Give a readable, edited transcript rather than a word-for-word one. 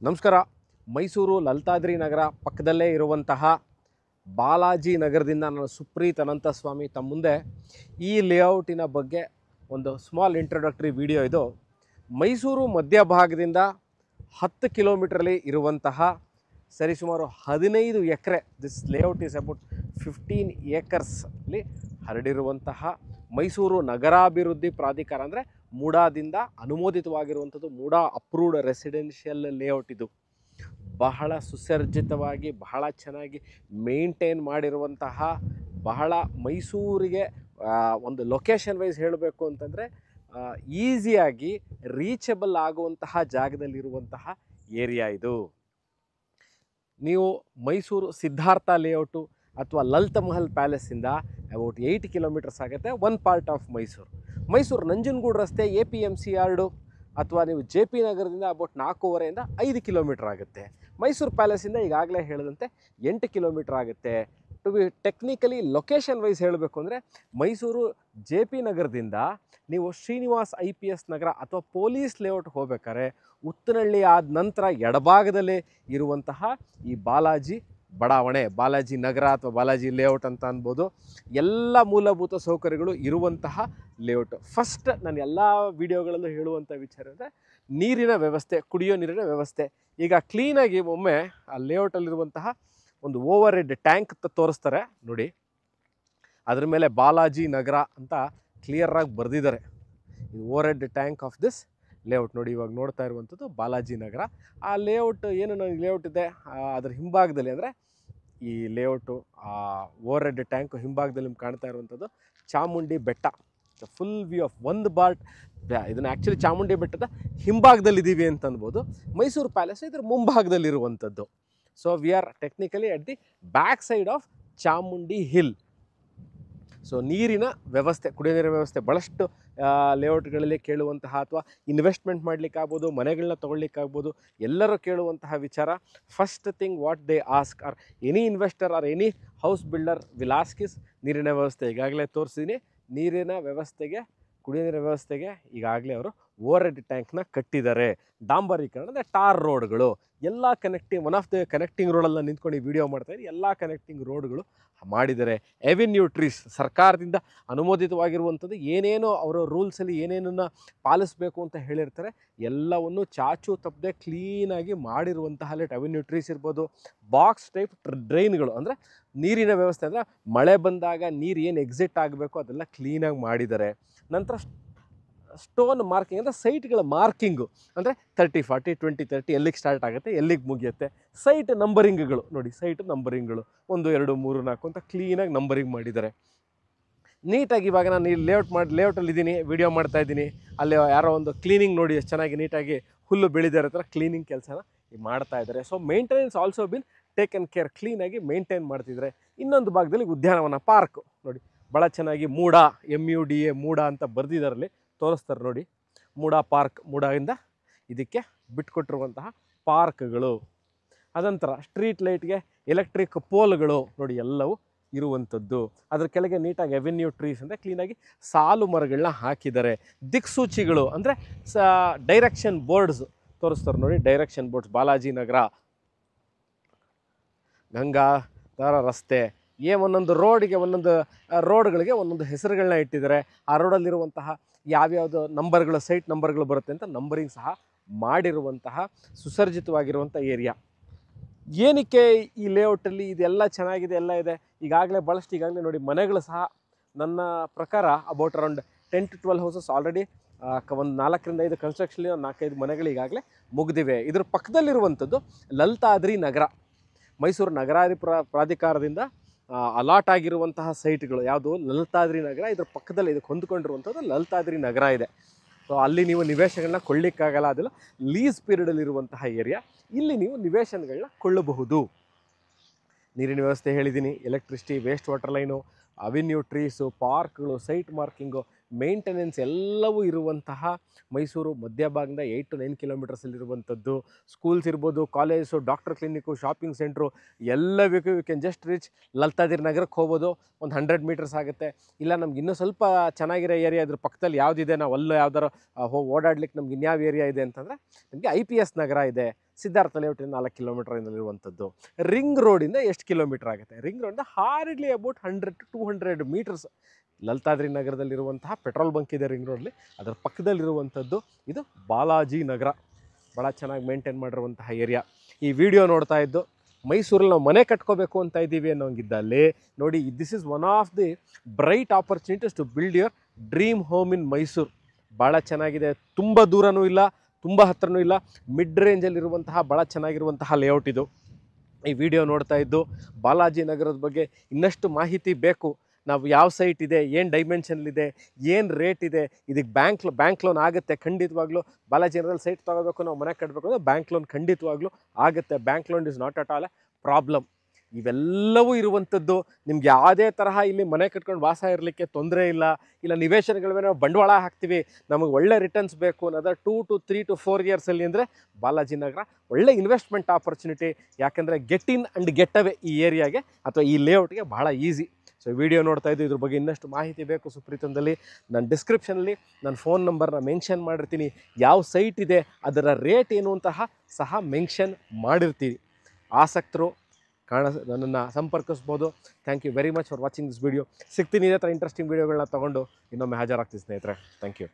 ನಮಸ್ಕಾರ. ಮೈಸೂರು ಲಲಿತಾದ್ರಿ ನಗರ ಪಕ್ಕದಲ್ಲೇ ಇರುವಂತಹ ಬಾಲಾಜಿ ನಗರದಿಂದ ನಾನು ಸುಪ್ರೀತ್ ಅನಂತಸ್ವಾಮಿ ತಮ್ಮ ಮುಂದೆ ಈ ಲೇಔಟಿನ ಬಗ್ಗೆ ಒಂದು ಸ್ಮಾಲ್ ಇಂಟ್ರೊಡಕ್ಟರಿ ವಿಡಿಯೋ. ಇದು ಮೈಸೂರು ಮಧ್ಯಭಾಗದಿಂದ 10 ಕಿಲೋಮೀಟ್ರಲ್ಲಿ ಇರುವಂತಹ ಸರಿಸುಮಾರು 15 acre, this layout is about 15 ಏಕರ್ಸಲ್ಲಿ ಹರಡಿರುವಂತಹ ಮೈಸೂರು ನಗರಾಭಿವೃದ್ಧಿ ಪ್ರಾಧಿಕಾರ ಅಂದರೆ ಮೂಡಾದಿಂದ ಅನುಮೋದಿತವಾಗಿರುವಂಥದ್ದು. MUDA approved residential layout. ಇದು ಬಹಳ ಸುಸರ್ಜಿತವಾಗಿ ಬಹಳ ಚೆನ್ನಾಗಿ ಮೇಂಟೈನ್ ಮಾಡಿರುವಂತಹ, ಬಹಳ ಮೈಸೂರಿಗೆ ಒಂದು ಲೊಕೇಶನ್ ವೈಸ್ ಹೇಳಬೇಕು ಅಂತಂದರೆ ಈಸಿಯಾಗಿ ರೀಚಬಲ್ ಆಗುವಂತಹ ಜಾಗದಲ್ಲಿರುವಂತಹ ಏರಿಯಾ ಇದು. ನೀವು ಮೈಸೂರು ಸಿದ್ಧಾರ್ಥ ಲೇಔಟು ಅಥವಾ ಲಲಿತ ಮಹಲ್ ಪ್ಯಾಲೇಸಿಂದ ಅಬೌಟ್ 8 ಕಿಲೋಮೀಟರ್ಸ್ ಆಗುತ್ತೆ. One part of Mysuru Nanjangud ರಸ್ತೆ APMC ಯಾರ್ಡು ಅಥವಾ ನೀವು JP ನಗರದಿಂದ ಅಬೌಟ್ 4.5 5 ಕಿಲೋಮೀಟರ್ ಆಗುತ್ತೆ. ಮೈಸೂರು ಪ್ಯಾಲೇಸಿಂದ ಈಗಾಗಲೇ ಹೇಳಿದಂತೆ 8 ಕಿಲೋಮೀಟರ್ ಆಗುತ್ತೆ. To be technically location wise ಹೇಳಬೇಕು ಅಂದರೆ ಮೈಸೂರು JP ನಗರದಿಂದ ನೀವು ಶ್ರೀನಿವಾಸ್ IPS ನಗರ ಅಥವಾ ಪೊಲೀಸ್ ಲೇಔಟ್ ಹೋಗ್ಬೇಕಾದ್ರೆ ಉತ್ತನಹಳ್ಳಿ ಆದ ನಂತರ ಎಡಭಾಗದಲ್ಲೇ ಇರುವಂತಹ ಈ ಬಾಲಾಜಿ ಬಡಾವಣೆ, ಬಾಲಾಜಿ ನಗರ ಅಥವಾ ಬಾಲಾಜಿ ಲೇಔಟ್ ಅಂತ ಅನ್ಬೋದು. ಎಲ್ಲ ಮೂಲಭೂತ ಸೌಕರ್ಯಗಳು ಇರುವಂತಹ ಲೇಔಟ್. ಫಸ್ಟ್ ನಾನು ಎಲ್ಲ ವಿಡಿಯೋಗಳಲ್ಲೂ ಹೇಳುವಂಥ ವಿಚಾರ ಅಂದರೆ ನೀರಿನ ವ್ಯವಸ್ಥೆ, ಕುಡಿಯೋ ನೀರಿನ ವ್ಯವಸ್ಥೆ. ಈಗ ಕ್ಲೀನಾಗಿ ಒಮ್ಮೆ ಆ ಲೇಔಟಲ್ಲಿರುವಂತಹ ಒಂದು ಓವರ್ ಹೆಡ್ ಟ್ಯಾಂಕ್ ತೋರಿಸ್ತಾರೆ ನೋಡಿ, ಅದ್ರ ಮೇಲೆ ಬಾಲಾಜಿ ನಗರ ಅಂತ ಕ್ಲಿಯರಾಗಿ ಬರೆದಿದ್ದಾರೆ. ಇದು over head tank of this layout ನೋಡಿ. ಇವಾಗ ನೋಡ್ತಾ ಇರುವಂಥದ್ದು ಬಾಲಾಜಿ ನಗರ. ಆ ಲೇಔಟ್ ಏನು ಲೇಔಟ್ ಇದೆ ಅದರ ಹಿಂಭಾಗದಲ್ಲಿ ಅಂದರೆ ಈ ಲೇಔಟು ಆ ಓವರ್ ಹೆಡ್ ಟ್ಯಾಂಕ್ ಹಿಂಭಾಗದಲ್ಲಿ ನಿಮ್ಗೆ ಕಾಣ್ತಾ ಇರುವಂಥದ್ದು ಚಾಮುಂಡಿ ಬೆಟ್ಟ. ಫುಲ್ ವ್ಯೂ ಆಫ್ ಒಂದು ಪಾರ್ಟ್. ಇದನ್ನು ಆ್ಯಕ್ಚುಲಿ ಚಾಮುಂಡಿ ಬೆಟ್ಟದ ಹಿಂಭಾಗದಲ್ಲಿದ್ದೀವಿ ಅಂತ ಅನ್ಬೋದು. ಮೈಸೂರು ಪ್ಯಾಲೇಸ್ ಇದರ ಮುಂಭಾಗದಲ್ಲಿರುವಂಥದ್ದು. So we are technically at the back side of Chamundi hill. So ನೀರಿನ ವ್ಯವಸ್ಥೆ, ಕುಡಿಯೋ ನೀರಿನ ವ್ಯವಸ್ಥೆ ಭಾಳಷ್ಟು ಲೇಔಟ್ಗಳಲ್ಲಿ ಕೇಳುವಂತಹ ಅಥವಾ ಇನ್ವೆಸ್ಟ್ಮೆಂಟ್ ಮಾಡಲಿಕ್ಕಾಗ್ಬೋದು, ಮನೆಗಳನ್ನ ತೊಗೊಳ್ಲಿಕ್ಕಾಗ್ಬೋದು, ಎಲ್ಲರೂ ಕೇಳುವಂತಹ ವಿಚಾರ. First thing what they ask R any investor R any house builder will ask is ನೀರಿನ ವ್ಯವಸ್ಥೆ. ಈಗಾಗಲೇ ತೋರಿಸಿದ್ದೀನಿ. ನೀರಿನ ವ್ಯವಸ್ಥೆಗೆ, ಕುಡಿಯೋ ನೀರಿನ ವ್ಯವಸ್ಥೆಗೆ ಈಗಾಗಲೇ ಅವರು ಓವರ್ ಹೆಡ್ ಟ್ಯಾಂಕ್ನ ಕಟ್ಟಿದ್ದಾರೆ. ಡಾಂಬರೀಕರಣ ಅಂದರೆ ಟಾರ್ ರೋಡ್ಗಳು ಎಲ್ಲ connecting, one of the connecting ರೋಡಲ್ಲಿ ನಿಂತ್ಕೊಂಡು ಈ ವಿಡಿಯೋ ಮಾಡ್ತಾಯಿದ್ದೀನಿ. ಎಲ್ಲ ಕನೆಕ್ಟಿಂಗ್ ರೋಡ್ಗಳು ಮಾಡಿದ್ದಾರೆ. ಎವೆನ್ಯೂ ಟ್ರೀಸ್ ಸರ್ಕಾರದಿಂದ ಅನುಮೋದಿತವಾಗಿರುವಂಥದ್ದು. ಏನೇನೋ ಅವರ ರೂಲ್ಸಲ್ಲಿ ಏನೇನನ್ನು ಪಾಲಿಸಬೇಕು ಅಂತ ಹೇಳಿರ್ತಾರೆ ಎಲ್ಲವನ್ನು ಚಾಚು ತಪ್ಪದೆ ಕ್ಲೀನಾಗಿ ಮಾಡಿರುವಂತಹ ಎವೆನ್ಯೂ ಟ್ರೀಸ್ ಇರ್ಬೋದು. ಬಾಕ್ಸ್ ಟೈಪ್ ಡ್ರೈನ್ಗಳು ಅಂದರೆ ನೀರಿನ ವ್ಯವಸ್ಥೆ, ಅಂದರೆ ಮಳೆ ಬಂದಾಗ ನೀರು ಏನು ಎಕ್ಸಿಟ್ ಆಗಬೇಕು ಅದೆಲ್ಲ ಕ್ಲೀನಾಗಿ ಮಾಡಿದ್ದಾರೆ. ನಂತರ ಸ್ಟೋನ್ ಮಾರ್ಕಿಂಗ್ ಅಂದರೆ ಸೈಟ್ಗಳ ಮಾರ್ಕಿಂಗು ಅಂದರೆ 30, 40, 20, 30 ಎಲ್ಲಿಗೆ ಸ್ಟಾರ್ಟ್ ಆಗುತ್ತೆ, ಎಲ್ಲಿಗೆ ಮುಗಿಯುತ್ತೆ. ಸೈಟ್ ನಂಬರಿಂಗ್ಗಳು ನೋಡಿ, ಸೈಟ್ ನಂಬರಿಂಗ್ಗಳು 1, 2, 3, 4 ಅಂತ ಕ್ಲೀನಾಗಿ ನಂಬರಿಂಗ್ ಮಾಡಿದ್ದಾರೆ ನೀಟಾಗಿ. ಇವಾಗ ನಾನು ಈ ಲೇಔಟಲ್ಲಿ ಇದ್ದೀನಿ, ವಿಡಿಯೋ ಮಾಡ್ತಾಯಿದ್ದೀನಿ. ಅಲ್ಲಿ ಯಾರೋ ಒಂದು ಕ್ಲೀನಿಂಗ್ ನೋಡಿ ಎಷ್ಟು ಚೆನ್ನಾಗಿ ನೀಟಾಗಿ ಹುಲ್ಲು ಬೆಳೆದಿರೋ ಥರ ಕ್ಲೀನಿಂಗ್ ಕೆಲಸನ ಮಾಡ್ತಾ ಇದ್ದಾರೆ. So maintenance also been taken care, ಕ್ಲೀನಾಗಿ ಮೇಂಟೈನ್ ಮಾಡ್ತಿದ್ದಾರೆ. ಇನ್ನೊಂದು ಭಾಗದಲ್ಲಿ ಉದ್ಯಾನವನ ಪಾರ್ಕ್ ನೋಡಿ, ಭಾಳ ಚೆನ್ನಾಗಿ ಮೂಡಾ MUDA ಮೂಡಾ ಅಂತ ಬರೆದಿದ್ದಾರಲ್ಲಿ ತೋರಿಸ್ತಾರೆ ನೋಡಿ. ಮೂಡಾ ಪಾರ್ಕ್, ಮೂಡಾದಿಂದ ಇದಕ್ಕೆ ಬಿಟ್ಕೊಟ್ಟಿರುವಂತಹ ಪಾರ್ಕ್ಗಳು. ಅದಂತರ ಸ್ಟ್ರೀಟ್ ಲೈಟ್ಗೆ ಎಲೆಕ್ಟ್ರಿಕ್ ಪೋಲ್ಗಳು ನೋಡಿ ಎಲ್ಲವೂ ಇರುವಂಥದ್ದು. ಅದ್ರ ಕೆಳಗೆ ನೀಟಾಗಿ ಎವೆನ್ಯೂ ಟ್ರೀಸ್ ಅಂದರೆ ಕ್ಲೀನಾಗಿ ಸಾಲು ಮರಗಳನ್ನ ಹಾಕಿದ್ದಾರೆ. ದಿಕ್ಸೂಚಿಗಳು ಅಂದರೆ ಡೈರೆಕ್ಷನ್ ಬೋರ್ಡ್ಸ್ ತೋರಿಸ್ತಾರೆ ನೋಡಿ, ಡೈರೆಕ್ಷನ್ ಬೋರ್ಡ್ಸ್. ಬಾಲಾಜಿ ನಗರ, ಗಂಗಾಧರ ರಸ್ತೆ, ಒಂದೊಂದು ರೋಡ್ಗೆ ಒಂದೊಂದು ರೋಡ್ಗಳಿಗೆ ಒಂದೊಂದು ಹೆಸರುಗಳನ್ನ ಇಟ್ಟಿದ್ದಾರೆ. ಆ ರೋಡಲ್ಲಿರುವಂತಹ ಯಾವ್ಯಾವುದು ನಂಬರ್ಗಳು, ಸೈಟ್ ನಂಬರ್ಗಳು ಬರುತ್ತೆ ಅಂತ ನಂಬರಿಂಗ್ ಸಹ ಮಾಡಿರುವಂತಹ ಸುಸರ್ಜಿತವಾಗಿರುವಂಥ ಏರಿಯಾ. ಏನಕ್ಕೆ ಈ ಲೇಔಟಲ್ಲಿ ಇದೆಲ್ಲ ಚೆನ್ನಾಗಿದೆ, ಎಲ್ಲ ಇದೆ. ಈಗಾಗಲೇ ಭಾಳಷ್ಟು ಈಗಾಗಲೇ ನೋಡಿ ಮನೆಗಳು ಸಹ ನನ್ನ ಪ್ರಕಾರ about around 10 to 12 houses already ಒಂದು 4 ರಿಂದ 5 ಕನ್ಸ್ಟ್ರಕ್ಷನ್ 4-5 ಮನೆಗಳು ಈಗಾಗಲೇ ಮುಗಿದಿವೆ. ಇದ್ರ ಪಕ್ಕದಲ್ಲಿರುವಂಥದ್ದು ಲಲಿತಾದ್ರಿ ನಗರ. ಮೈಸೂರು ನಗರಾಭಿವೃದ್ಧಿ ಪ್ರಾಧಿಕಾರದಿಂದ ಅಲಾಟ್ ಆಗಿರುವಂತಹ ಸೈಟ್ಗಳು ಯಾವುದು ಲಲಿತಾದ್ರಿ ನಗರ. ಇದ್ರ ಪಕ್ಕದಲ್ಲಿ ಇದಕ್ಕೆ ಹೊಂದ್ಕೊಂಡಿರುವಂಥದ್ದು ಲಲಿತಾದ್ರಿ ನಗರ ಇದೆ. ಸೊ ಅಲ್ಲಿ ನೀವು ನಿವೇಶನಗಳನ್ನ ಕೊಳ್ಳಿಕ್ಕಾಗಲ್ಲ, ಅದೆಲ್ಲ ಲೀಸ್ ಪೀರಿಯಡಲ್ಲಿರುವಂತಹ ಏರಿಯಾ. ಇಲ್ಲಿ ನೀವು ನಿವೇಶನಗಳನ್ನ ಕೊಳ್ಳಬಹುದು. ನೀರಿನ ವ್ಯವಸ್ಥೆ ಹೇಳಿದ್ದೀನಿ, electricity, waste water line, avenue trees, ಪಾರ್ಕ್ಗಳು, ಸೈಟ್ ಮಾರ್ಕಿಂಗು, ಮೇಂಟೆನೆನ್ಸ್ ಎಲ್ಲವೂ ಇರುವಂತಹ ಮೈಸೂರು ಮಧ್ಯಭಾಗದಿಂದ 8 to 9 ಕಿಲೋಮೀಟರ್ಸಲ್ಲಿರುವಂಥದ್ದು. ಸ್ಕೂಲ್ಸ್ ಇರ್ಬೋದು, college, doctor clinic, shopping centre ಎಲ್ಲ ಬೇಕು. You can just reach Lalithadri ನಗರಕ್ಕೆ ಹೋಗ್ಬೋದು, ಒಂದು 100 ಮೀಟರ್ಸ್ ಆಗುತ್ತೆ. ಇಲ್ಲ ನಮ್ಗೆ ಇನ್ನೂ ಸ್ವಲ್ಪ ಚೆನ್ನಾಗಿರೋ ಏರಿಯಾ ಇದ್ರ ಪಕ್ಕದಲ್ಲಿ ಯಾವುದಿದೆ, ನಾವು ಅಲ್ಲೂ ಯಾವ್ದಾರು ಓಡಾಡ್ಲಿಕ್ಕೆ ನಮ್ಗೆ ಇನ್ಯಾವ ಏರಿಯಾ ಇದೆ ಅಂತಂದರೆ ನಮಗೆ IPS ನಗರ ಇದೆ, ಸಿದ್ಧಾರ್ಥ ಲೇಔಟಿಂದ 4 ಕಿಲೋಮೀಟರಿಂದಲ್ಲಿರುವಂಥದ್ದು. ರಿಂಗ್ ರೋಡಿಂದ ಎಷ್ಟು ಕಿಲೋಮೀಟರ್ ಆಗುತ್ತೆ? ರಿಂಗ್ ರೋಡಿಂದ hardly about 100 to 200 metres. Lalithadri ನಗರದಲ್ಲಿರುವಂತಹ ಪೆಟ್ರೋಲ್ ಬಂಕ್ ಇದೆ ರಿಂಗ್ ರೋಡ್ಲಿ, ಅದರ ಪಕ್ಕದಲ್ಲಿರುವಂಥದ್ದು ಇದು ಬಾಲಾಜಿ ನಗರ. ಭಾಳ ಚೆನ್ನಾಗಿ ಮೇಂಟೈನ್ ಮಾಡಿರುವಂತಹ ಏರಿಯಾ. ಈ ವಿಡಿಯೋ ನೋಡ್ತಾ ಇದ್ದು ಮೈಸೂರಲ್ಲಿ ನಾವು ಮನೆ ಕಟ್ಕೋಬೇಕು ಅಂತ ಇದ್ದೀವಿ ಅನ್ನೋಂಗಿದ್ದಲ್ಲಿ ನೋಡಿ, this is one of the bright opportunities to build your dream home in Mysuru. ಭಾಳ ಚೆನ್ನಾಗಿದೆ, ತುಂಬ ದೂರನೂ ಇಲ್ಲ, ತುಂಬ ಹತ್ರನೂ ಇಲ್ಲ, ಮಿಡ್ ರೇಂಜಲ್ಲಿರುವಂತಹ ಭಾಳ ಚೆನ್ನಾಗಿರುವಂತಹ ಲೇಔಟ್ ಇದು. ಈ ವಿಡಿಯೋ ನೋಡ್ತಾ ಇದ್ದು ಬಾಲಾಜಿ ನಗರದ ಬಗ್ಗೆ ಇನ್ನಷ್ಟು ಮಾಹಿತಿ ಬೇಕು, ನಾವು ಯಾವ ಸೈಟ್ ಇದೆ, ಏನು ಡೈಮೆನ್ಷನ್ಲಿದೆ, ಏನು ರೇಟ್ ಇದೆ, ಇದಕ್ಕೆ ಬ್ಯಾಂಕ್ ಲೋನ್ ಆಗುತ್ತೆ ಖಂಡಿತವಾಗ್ಲೂ. ಬಾಲಾಜಿ ನಗರಲ್ಲಿ ಸೈಟ್ ತೊಗೋಬೇಕು, ನಾವು ಮನೆ ಕಟ್ಟಬೇಕು ಅಂದರೆ ಬ್ಯಾಂಕ್ ಲೋನ್ ಖಂಡಿತವಾಗ್ಲೂ ಆಗುತ್ತೆ. Bank loan is not at all A problem. ಇವೆಲ್ಲವೂ ಇರುವಂಥದ್ದು. ನಿಮ್ಗೆ ಯಾವುದೇ ತರಹ ಇಲ್ಲಿ ಮನೆ ಕಟ್ಕೊಂಡು ವಾಸ ಇರಲಿಕ್ಕೆ ತೊಂದರೆ ಇಲ್ಲ. ಇಲ್ಲ ನಿವೇಶನಗಳ ಮೇಲೆ ನಾವು ಬಂಡವಾಳ ಹಾಕ್ತೀವಿ, ನಮಗೆ ಒಳ್ಳೆ ರಿಟರ್ನ್ಸ್ ಬೇಕು ಅನ್ನೋದು 2 to 3 to 4 ಇಯರ್ಸಲ್ಲಿ ಅಂದರೆ ಬಾಲಾಜಿ ನಗರ ಒಳ್ಳೆ ಇನ್ವೆಸ್ಟ್ಮೆಂಟ್ ಆಪರ್ಚುನಿಟಿ. ಯಾಕೆಂದರೆ get in and get away ಈ ಏರಿಯಾಗೆ ಅಥವಾ ಈ ಲೇಔಟ್ಗೆ ಭಾಳ ಈಸಿ. ಸೊ ವಿಡಿಯೋ ನೋಡ್ತಾ ಇದ್ದು ಇದ್ರ ಬಗ್ಗೆ ಇನ್ನಷ್ಟು ಮಾಹಿತಿ ಬೇಕು ಸುಪ್ರೀತಂದಲ್ಲಿ ನಾನು ಡಿಸ್ಕ್ರಿಪ್ಷನಲ್ಲಿ ನನ್ನ ಫೋನ್ ನಂಬರ್ನ ಮೆನ್ಷನ್ ಮಾಡಿರ್ತೀನಿ. ಯಾವ ಸೈಟ್ ಇದೆ, ಅದರ ರೇಟ್ ಏನು ಅಂತಹ ಸಹ ಮೆನ್ಷನ್ ಮಾಡಿರ್ತೀವಿ. ಆಸಕ್ತರು ನನ್ನನ್ನು ಸಂಪರ್ಕಿಸ್ಬೋದು. Thank you very much for watching this video. ಸಿಗ್ತೀನಿ ಇದೇ ಥರ ಇಂಟ್ರೆಸ್ಟಿಂಗ್ ವೀಡಿಯೋಗಳನ್ನ ತೊಗೊಂಡು ಇನ್ನೊಮ್ಮೆ ಹಾಜರಾಗ್ತೀನಿ ಸ್ನೇಹಿತರೆ. Thank you.